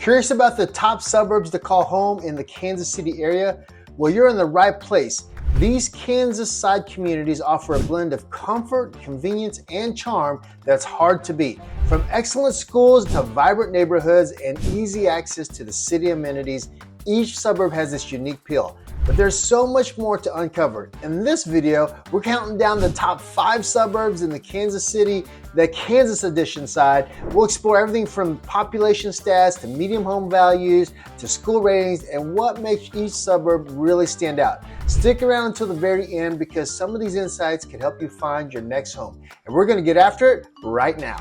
Curious about the top suburbs to call home in the Kansas City area? Well, you're in the right place. These Kansas side communities offer a blend of comfort, convenience, and charm that's hard to beat. From excellent schools to vibrant neighborhoods and easy access to the city amenities, each suburb has its unique appeal. But there's so much more to uncover. In this video, we're counting down the top 5 suburbs in the Kansas City, the Kansas edition side. We'll explore everything from population stats to median home values to school ratings and what makes each suburb really stand out. Stick around until the very end because some of these insights can help you find your next home. And we're gonna get after it right now.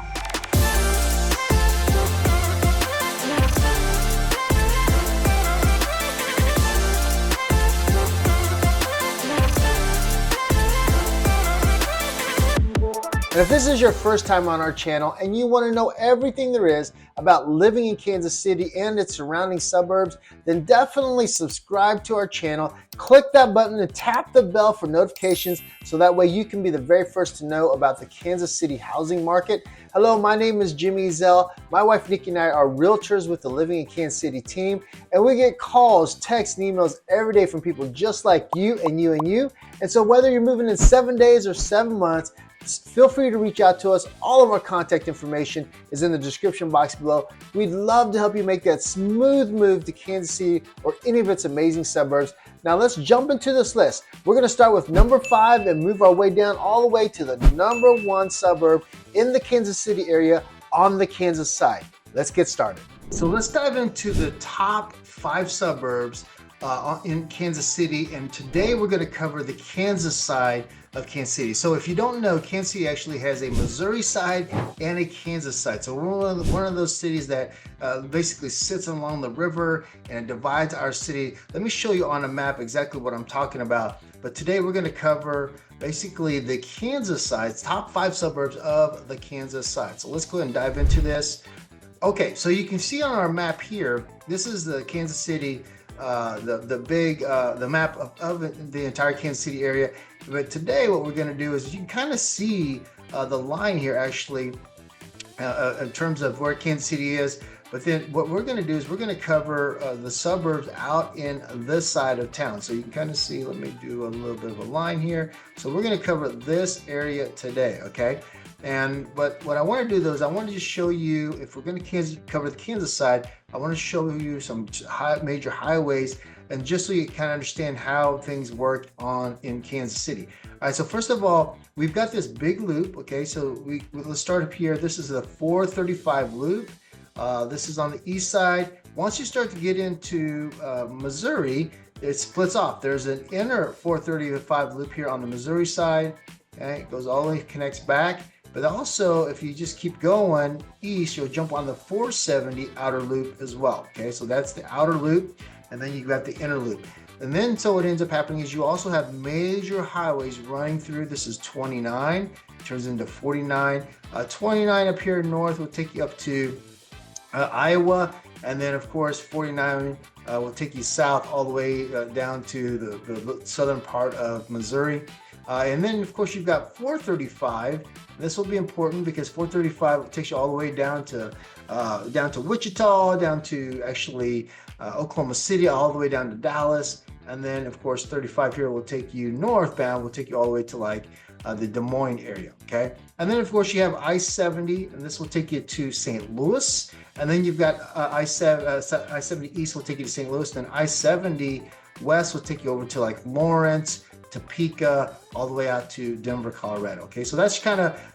And if this is your first time on our channel and you want to know everything there is about living in Kansas City and its surrounding suburbs, then definitely subscribe to our channel, click that button and tap the bell for notifications so that way you can be the very first to know about the Kansas City housing market. Hello, my name is Jimmy Zell. My wife Nikki and I are realtors with the Living in Kansas City team, and we get calls, texts, and emails every day from people just like you and you and you. And so whether you're moving in 7 days or 7 months, feel free to reach out to us. All of our contact information is in the description box below. We'd love to help you make that smooth move to Kansas City or any of its amazing suburbs. Now let's jump into this list. We're going to start with number 5 and move our way down all the way to the number 1 suburb in the Kansas City area on the Kansas side. Let's get started. So let's dive into the top 5 suburbs in Kansas City, and today we're going to cover the Kansas side of Kansas City. So if you don't know, Kansas City actually has a Missouri side and a Kansas side. So we're one of those cities that basically sits along the river and it divides our city. Let me show you on a map exactly what I'm talking about. But today we're going to cover basically the Kansas side, top 5 suburbs of the Kansas side. So let's go ahead and dive into this. Okay, so you can see on our map here, this is the Kansas City, the map of the entire Kansas City area. But today what we're going to do is you can kind of see the line here actually in terms of where Kansas City is. But then what we're going to do is we're going to cover the suburbs out in this side of town. So you can kind of see, let me do a little bit of a line here. So we're going to cover this area today, okay? But what I want to do though is I want to just show you, if we're going to cover the Kansas side, I want to show you some major highways, and just so you kind of understand how things work in Kansas City. All right, so first of all, we've got this big loop, okay? So let's start up here. This is the 435 loop. This is on the east side. Once you start to get into Missouri, it splits off. There's an inner 435 loop here on the Missouri side. Okay, it goes all the way, connects back. But also, if you just keep going east, you'll jump on the 470 outer loop as well. Okay, so that's the outer loop, and then you've got the inner loop. And then so what ends up happening is you also have major highways running through. This is 29, turns into 49. 29 up here north will take you up to Iowa, and then of course 49 will take you south all the way down to the southern part of Missouri. And then of course you've got 435. This will be important because 435 takes you all the way down to Wichita, down to actually Oklahoma City, all the way down to Dallas. And then of course 35 here will take you northbound, will take you all the way to like the Des Moines area, okay? And then of course you have I-70, and this will take you to St. Louis. And then you've got I-70 East will take you to St. Louis, then I-70 West will take you over to like Lawrence, Topeka, all the way out to Denver, Colorado. Okay, so that's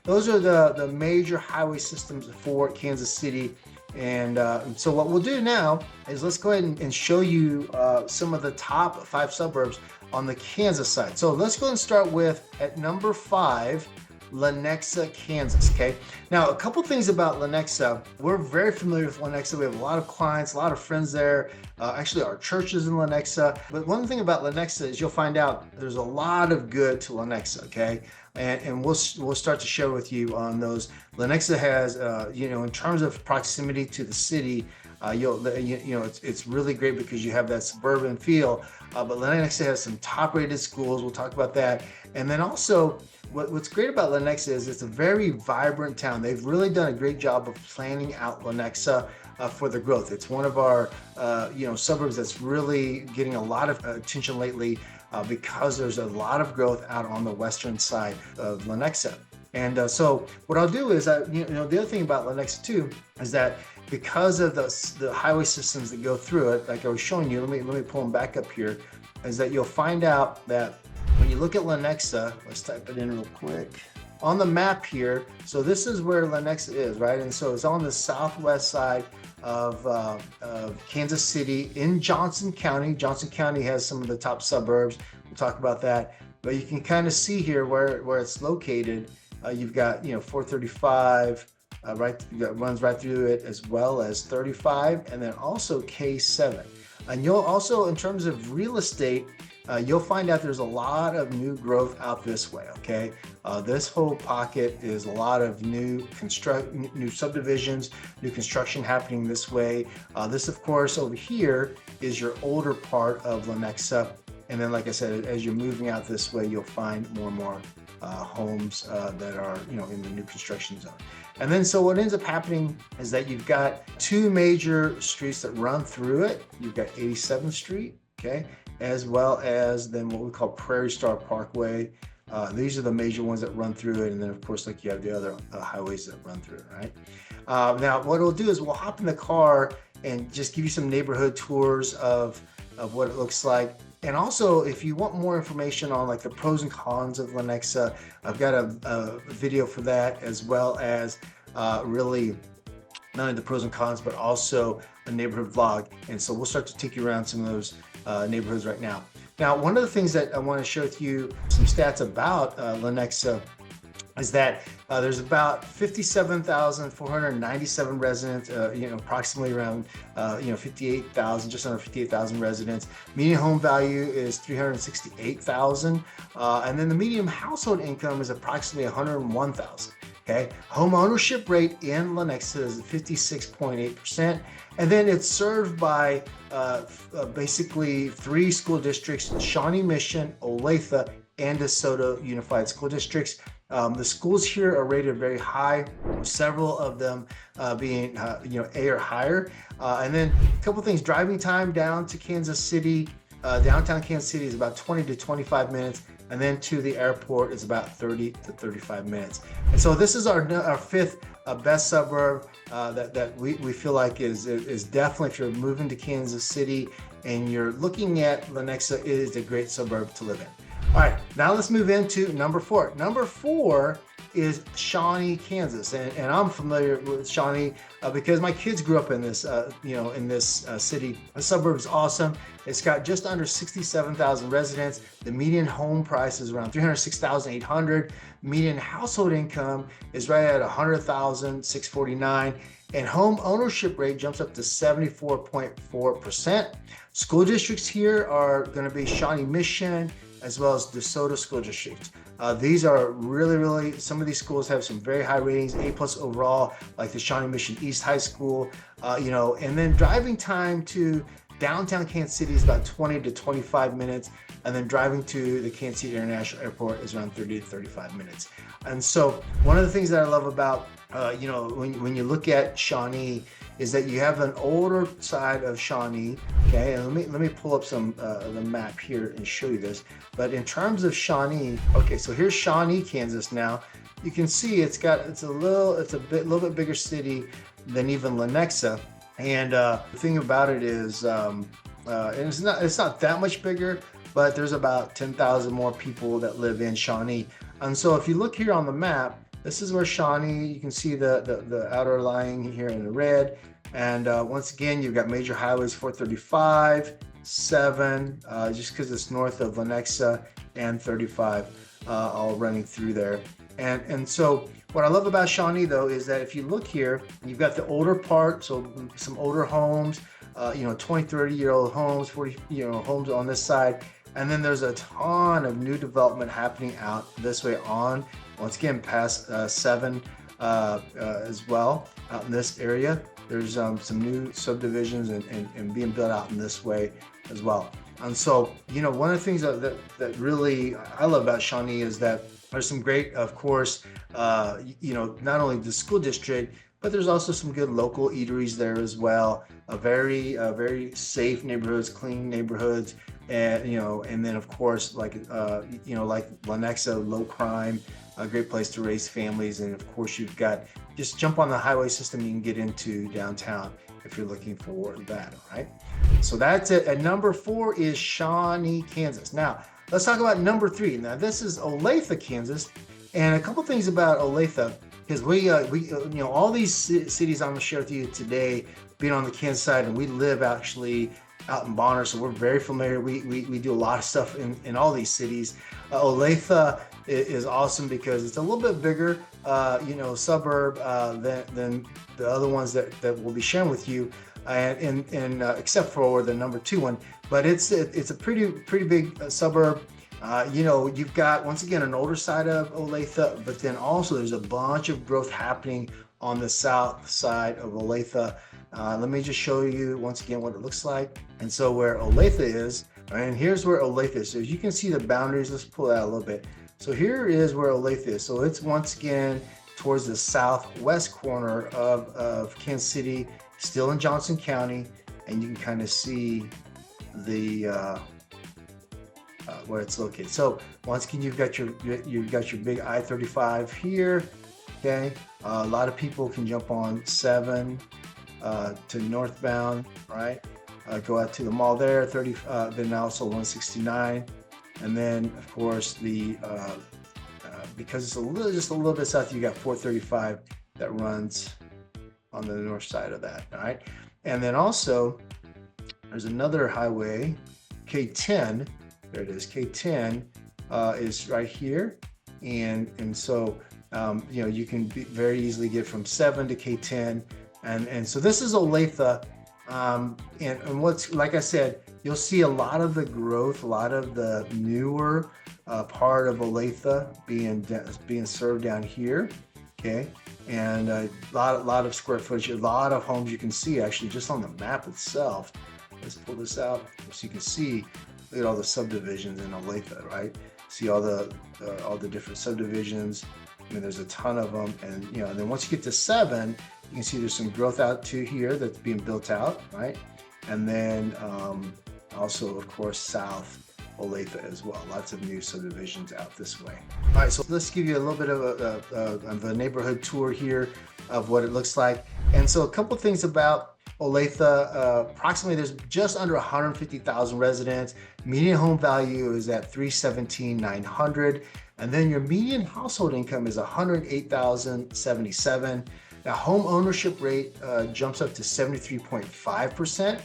those are the major highway systems for Kansas City. And so what we'll do now is let's go ahead and show you some of the top 5 suburbs on the Kansas side. So let's go and start with at number 5, Lenexa, Kansas. Okay, now a couple things about Lenexa. We're very familiar with Lenexa. We have a lot of clients, a lot of friends there. Actually, our church is in Lenexa. But one thing about Lenexa is you'll find out there's a lot of good to Lenexa. Okay, and we'll start to share with you on those. Lenexa has, in terms of proximity to the city, it's really great because you have that suburban feel. But Lenexa has some top-rated schools. We'll talk about that, and then also what's great about Lenexa is it's a very vibrant town. They've really done a great job of planning out Lenexa for the growth. It's one of our suburbs that's really getting a lot of attention lately because there's a lot of growth out on the western side of Lenexa. And so what I'll do is, the other thing about Lenexa too is that because of the highway systems that go through it, like I was showing you, let me pull them back up here, is that you'll find out that when you look at Lenexa, let's type it in real quick. On the map here, so this is where Lenexa is, right? And so it's on the southwest side of Kansas City in Johnson County. Johnson County has some of the top suburbs. We'll talk about that. But you can kind of see here where it's located. You've got 435 runs right through it, as well as 35, and then also K7. And you'll also, in terms of real estate, you'll find out there's a lot of new growth out this way. Okay, this whole pocket is a lot of new subdivisions, new construction happening this way. This, of course, over here is your older part of Lenexa. And then, like I said, as you're moving out this way, you'll find more and more homes that are in the new construction zone. And then so what ends up happening is that you've got two major streets that run through it. You've got 87th Street, okay, as well as then what we call Prairie Star Parkway. These are the major ones that run through it, and then of course, like, you have the other highways that run through it, right? Now what we'll do is we'll hop in the car and just give you some neighborhood tours of what it looks like. And also, if you want more information on like the pros and cons of Lenexa, I've got a video for that, as well as really not only the pros and cons, but also a neighborhood vlog. And so we'll start to take you around some of those neighborhoods right now. Now, one of the things that I want to share with you some stats about Lenexa is that there's about 57,497 residents, approximately around 58,000, just under 58,000 residents. Median home value is 368,000, and then the median household income is approximately 101,000. Okay, home ownership rate in Lenexa is 56.8%, and then it's served by basically 3 school districts: Shawnee, Mission, Olathe, and DeSoto Unified School Districts. The schools here are rated very high, several of them being A or higher. And then a couple things: driving time down to Kansas City, downtown Kansas City, is about 20 to 25 minutes, and then to the airport is about 30 to 35 minutes. And so this is our 5th best suburb that we feel like is definitely, if you're moving to Kansas City and you're looking at Lenexa, it is a great suburb to live in. All right, now let's move into number 4. Number 4 is Shawnee, Kansas, and I'm familiar with Shawnee because my kids grew up in this, city. The suburb is awesome. It's got just under 67,000 residents. The median home price is around $306,800. Median household income is right at $100,649, and home ownership rate jumps up to 74.4%. School districts here are going to be Shawnee Mission, as well as DeSoto School District. These are really, some of these schools have some very high ratings, A+ overall, like the Shawnee Mission East High School, and then driving time to downtown Kansas City is about 20 to 25 minutes, and then driving to the Kansas City International Airport is around 30 to 35 minutes. And so one of the things that I love about, when you look at Shawnee, is that you have an older side of Shawnee, okay? And let me pull up some the map here and show you this. But in terms of Shawnee, okay, so here's Shawnee, Kansas. Now you can see it's a little bit bigger city than even Lenexa. And the thing about it is, and it's not that much bigger, but there's about 10,000 more people that live in Shawnee. And so if you look here on the map, this is where Shawnee, you can see the outer line here in the red. And once again, you've got major highways 435, 7, just because it's north of Lenexa, and 35, all running through there. And so what I love about Shawnee, though, is that if you look here, you've got the older part, so some older homes, 20, 30-year-old homes, 40, homes on this side. And then there's a ton of new development happening out this way on, once again, past 7 as well, out in this area. There's some new subdivisions and being built out in this way as well. And so, one of the things that really I love about Shawnee is that There's some great, of course, not only the school district, but there's also some good local eateries there as well. A very safe neighborhoods, clean neighborhoods, and then of course, like Lenexa, low crime, a great place to raise families. And of course, you've got, just jump on the highway system, you can get into downtown if you're looking for that. All right, so that's it. And number 4 is Shawnee, Kansas. Now let's talk about number 3. Now this is Olathe, Kansas, and a couple things about Olathe, because we all these cities I'm gonna share with you today, being on the Kansas side, and we live actually out in Bonner, so we're very familiar. We do a lot of stuff in all these cities. Olathe is awesome because it's a little bit bigger, suburb than the other ones that we'll be sharing with you, and except for the number 2 one. But it's a pretty big suburb. You've got, once again, an older side of Olathe, but then also there's a bunch of growth happening on the south side of Olathe. Let me just show you once again what it looks like. And so where Olathe is, and here's where Olathe is. So as you can see the boundaries, let's pull that a little bit. So here is where Olathe is. So it's once again towards the southwest corner of Kansas City, still in Johnson County, and you can kind of see the where it's located. So once again, you've got your big I-35 here. Okay, a lot of people can jump on 7 to northbound, right? Go out to the mall there, 30. Then also 169, and then of course the because it's just a little bit south, you got 435 that runs on the north side of that. All right, and then also there's another highway, K10. There it is. K10 is right here, and so you can very easily get from 7 to K10, and so this is Olathe, and what's, like I said, you'll see a lot of the growth, a lot of the newer part of Olathe being served down here. Okay, and a lot of square footage, a lot of homes you can see actually just on the map itself. Let's pull this out so you can see. Look at all the subdivisions in Olathe, right? See all the different subdivisions. I mean, there's a ton of them, and and then once you get to 7, you can see there's some growth out to here that's being built out, right? And then also, of course, south Olathe as well. Lots of new subdivisions out this way. All right, so let's give you a little bit of a neighborhood tour here of what it looks like. And so a couple things about Olathe, approximately there's just under 150,000 residents. Median home value is at $317,900, and then your median household income is $108,077. Now, home ownership rate jumps up to 73.5%,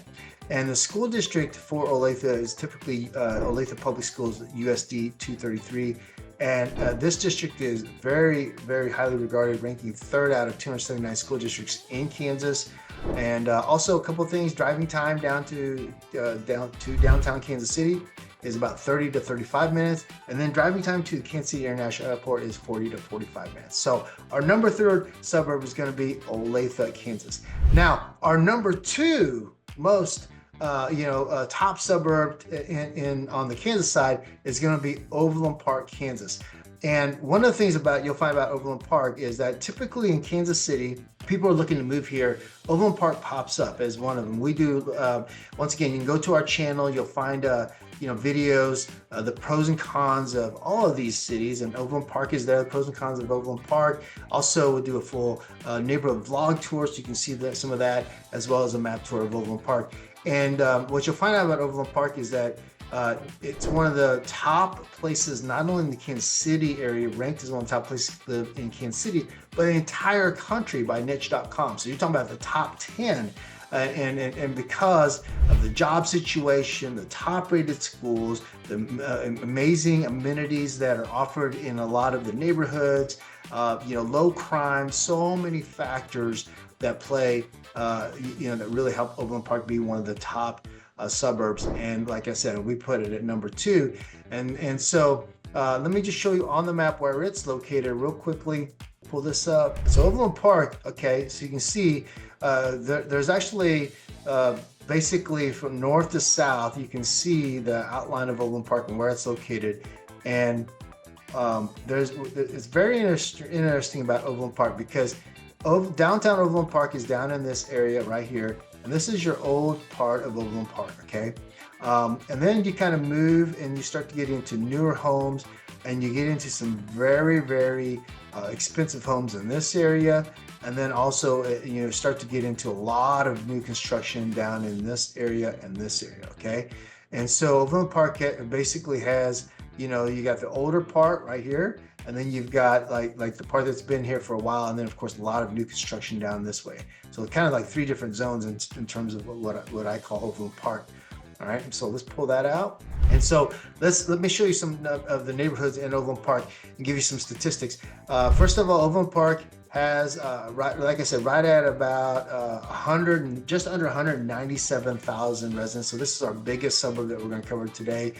and the school district for Olathe is typically Olathe Public Schools, USD 233. And this district is very, very highly regarded, ranking 3rd out of 279 school districts in Kansas. And also a couple of things, driving time down to downtown Kansas City is about 30 to 35 minutes. And then driving time to Kansas City International Airport is 40 to 45 minutes. So our number 3rd suburb is going to be Olathe, Kansas. Now, our number 2 most top suburb on the Kansas side is going to be Overland Park, Kansas. And one of the things you'll find about Overland Park is that typically in Kansas City, people are looking to move here. Overland Park pops up as one of them. We do, once again, you can go to our channel, you'll find videos, the pros and cons of all of these cities, and Overland Park is there, the pros and cons of Overland Park. Also, we'll do a full neighborhood vlog tour, so you can see some of that, as well as a map tour of Overland Park. And what you'll find out about Overland Park is that it's one of the top places, not only in the Kansas City area, ranked as one of the top places to live in Kansas City, but the entire country by niche.com. So you're talking about the top 10. And because of the job situation, the top rated schools, the amazing amenities that are offered in a lot of the neighborhoods, low crime, so many factors that play, that really help Overland Park be one of the top suburbs. And like I said, we put it at number 2. And so let me just show you on the map where it's located real quickly. Pull this up. So Overland Park, okay, so you can see there's actually basically from north to south, you can see the outline of Overland Park and where it's located. And it's very interesting about Overland Park because downtown Overland Park is down in this area right here, and this is your old part of Overland Park, okay? And then you kind of move and you start to get into newer homes, and you get into some very expensive homes in this area, and then also start to get into a lot of new construction down in this area and this area, okay? And so Overland Park basically has, you got the older part right here, and then you've got like the part that's been here for a while, and then of course a lot of new construction down this way. So kind of like three different zones in terms of what I call Overland Park. All right, so let's pull that out. And so let me show you some of the neighborhoods in Overland Park and give you some statistics. First of all, Overland Park has, like I said, right at about just under 197,000 residents. So this is our biggest suburb that we're going to cover today.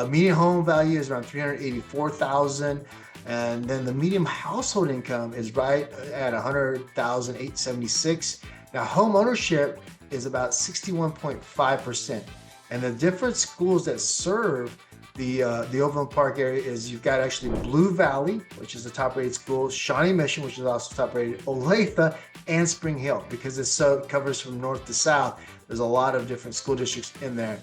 Median home value is around 384,000. And then the median household income is right at 100,876. Now, home ownership is about 61.5%. And the different schools that serve the Overland Park area is you've got actually Blue Valley, which is the top rated school, Shawnee Mission, which is also top rated, Olathe, and Spring Hill, because it covers from north to south. There's a lot of different school districts in there.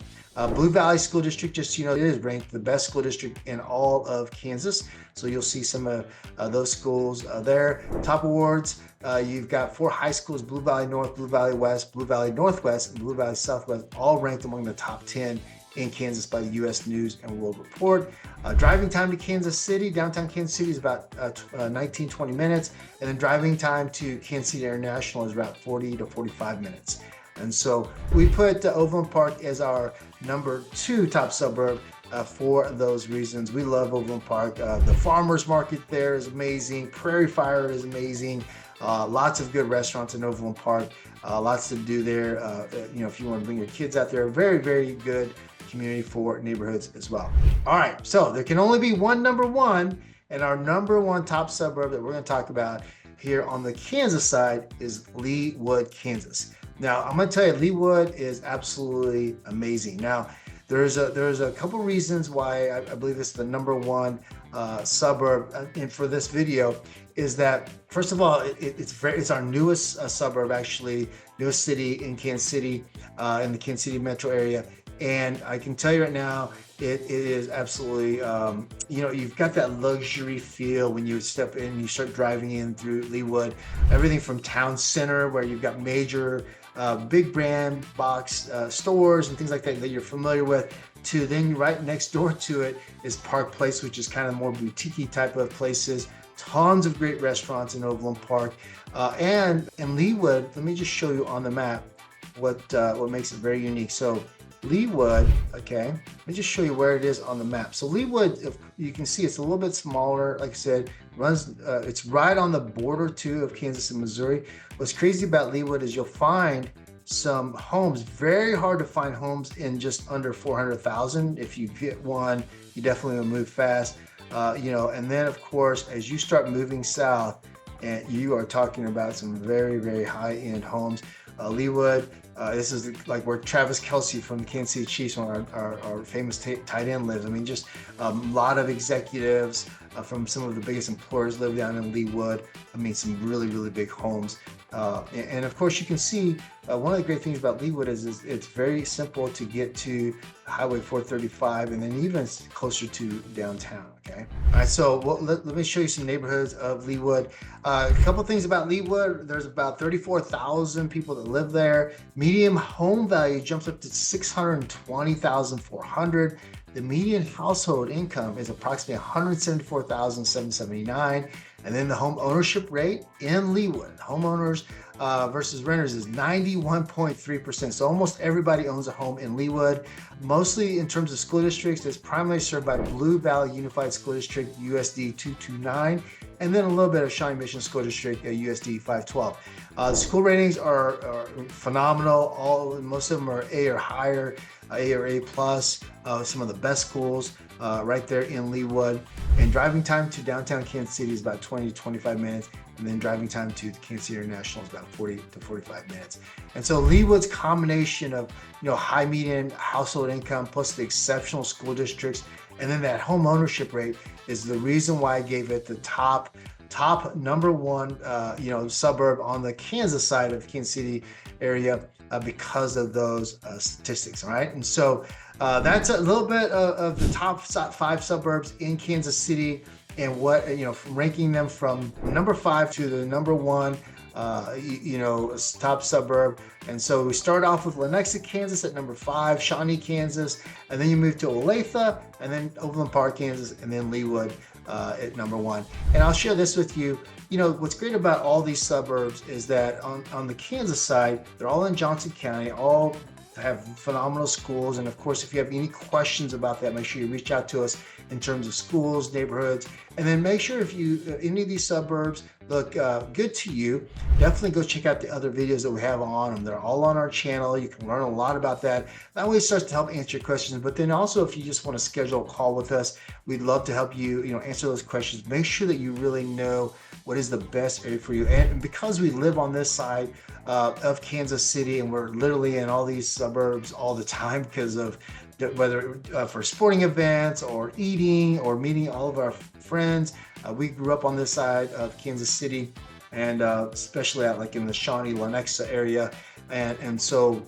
Blue Valley School District, just so you know, it is ranked the best school district in all of Kansas. So you'll see some of those schools there. Top awards, you've got 4 high schools: Blue Valley North, Blue Valley West, Blue Valley Northwest, and Blue Valley Southwest, all ranked among the top 10 in Kansas by the U.S. News and World Report. Driving time to Kansas City, downtown Kansas City, is about 19-20 minutes. And then driving time to Kansas City International is about 40 to 45 minutes. And so we put Overland Park as our number 2 top suburb for those reasons. We love Overland Park. The farmers market there is amazing. Prairie Fire is amazing. Lots of good restaurants in Overland Park. Lots to do there. If you want to bring your kids out there, very good community for neighborhoods as well. All right, so there can only be one number 1, and our number 1 top suburb that we're going to talk about here on the Kansas side is Leawood, Kansas. Now, I'm going to tell you, Leawood is absolutely amazing. Now, there's a couple reasons why I believe it's the number 1 suburb and for this video is that, first of all, it's our newest suburb, actually, newest city in Kansas City, in the Kansas City metro area. And I can tell you right now, it is absolutely, you've got that luxury feel when you step in, you start driving in through Leawood. Everything from town center, where you've got major big brand box stores and things like that you're familiar with, to then right next door to it is Park Place, which is kind of more boutique type of places. Tons of great restaurants in Overland Park. And in Leawood, let me just show you on the map what makes it very unique. So Leawood, okay, let me just show you where it is on the map. So Leawood, if you can see, it's a little bit smaller. Like I said, it's right on the border too of Kansas and Missouri. What's crazy about Leawood is you'll find some homes, very hard to find homes in just under 400,000. If you get one, you definitely will move fast. And then of course, as you start moving south, and you are talking about some very high-end homes. Leawood, this is like where Travis Kelce from the Kansas City Chiefs, our famous tight end, lives. I mean, just a lot of executives from some of the biggest employers live down in Leawood. I mean, some really big homes. And of course, you can see one of the great things about Leawood is it's very simple to get to Highway 435 and then even closer to downtown, okay? All right, so let me show you some neighborhoods of Leawood. A couple things about Leawood. There's about 34,000 people that live there. Median home value jumps up to $620,400. The median household income is approximately $174,779. And then the home ownership rate in Leawood, homeowners versus renters, is 91.3%. So almost everybody owns a home in Leawood. Mostly in terms of school districts, it's primarily served by Blue Valley Unified School District, USD 229, and then a little bit of Shawnee Mission School District, USD 512. The school ratings are phenomenal. Most of them are A or higher, A or A plus. Some of the best schools right there in Leawood. And driving time to downtown Kansas City is about 20 to 25 minutes. And then driving time to the Kansas City International is about 40 to 45 minutes. And so Leawood's combination of high median household income plus the exceptional school districts And then that home ownership rate is the reason why I gave it the top number one, suburb on the Kansas side of the Kansas City area because of those statistics. All right, and so that's a little bit of the top 5 suburbs in Kansas City, and what ranking them from number 5 to the number 1. Top suburb. And so we start off with Lenexa, Kansas at number 5, Shawnee, Kansas, and then you move to Olathe, and then Overland Park, Kansas, and then Leawood at number 1. And I'll share this with you. What's great about all these suburbs is that on the Kansas side, they're all in Johnson County, all have phenomenal schools. And of course, if you have any questions about that, make sure you reach out to us in terms of schools, neighborhoods, and then make sure if any of these suburbs look good to you, definitely go check out the other videos that we have on them. They're all on our channel. You can learn a lot about that. That way it starts to help answer your questions. But then also, if you just want to schedule a call with us, we'd love to help you, answer those questions. Make sure that you really know what is the best area for you. And because we live on this side of Kansas City, and we're literally in all these suburbs all the time because of whether for sporting events or eating or meeting all of our friends. We grew up on this side of Kansas City, and especially out in the Shawnee, Lenexa area. And so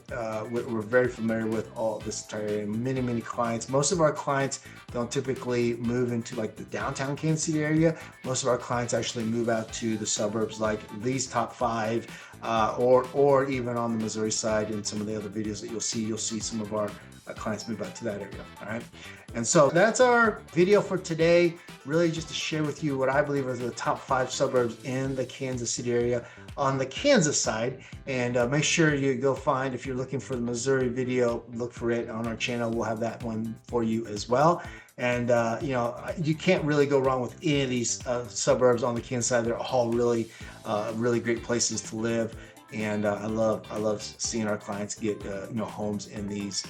we're very familiar with all this entire area. Many clients. Most of our clients don't typically move into the downtown Kansas City area. Most of our clients actually move out to the suburbs, like these top 5, or even on the Missouri side. In some of the other videos that you'll see some of our clients move out to that area. All right, and so that's our video for today. Really, just to share with you what I believe are the top 5 suburbs in the Kansas City area on the Kansas side. And make sure you go find, if you're looking for the Missouri video, look for it on our channel. We'll have that one for you as well. And you can't really go wrong with any of these suburbs on the Kansas side. They're all really great places to live. And I love seeing our clients get homes in these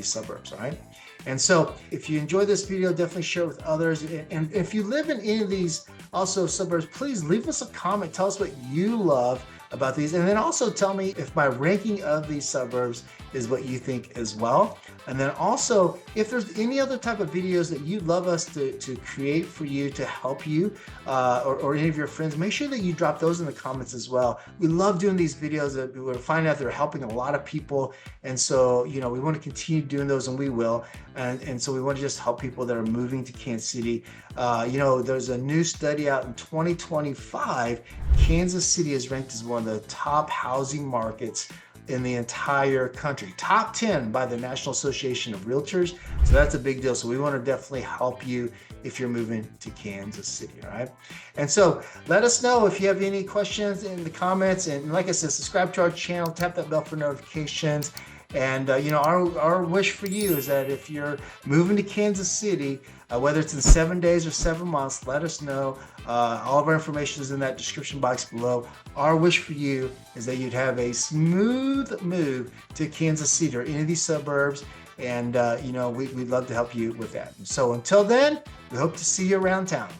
suburbs. All right, and so if you enjoyed this video, definitely share it with others. And if you live in any of these also suburbs, please leave us a comment. Tell us what you love about these, and then also tell me if my ranking of these suburbs is what you think as well. And then also, if there's any other type of videos that you'd love us to create for you to help you or any of your friends, make sure that you drop those in the comments as well. We love doing these videos. That we're finding out they're helping a lot of people, and so we want to continue doing those, and we will. And so we want to just help people that are moving to Kansas City. There's a new study out in 2025. Kansas City is ranked as one of the top housing markets in the entire country, top 10 by the National Association of Realtors. So that's a big deal. So we want to definitely help you if you're moving to Kansas City. All right, and so let us know if you have any questions in the comments, and like I said, subscribe to our channel, tap that bell for notifications. And our wish for you is that if you're moving to Kansas City, whether it's in 7 days or 7 months, let us know. All of our information is in that description box below. Our wish for you is that you'd have a smooth move to Kansas City or any of these suburbs. And we'd love to help you with that. So until then, we hope to see you around town.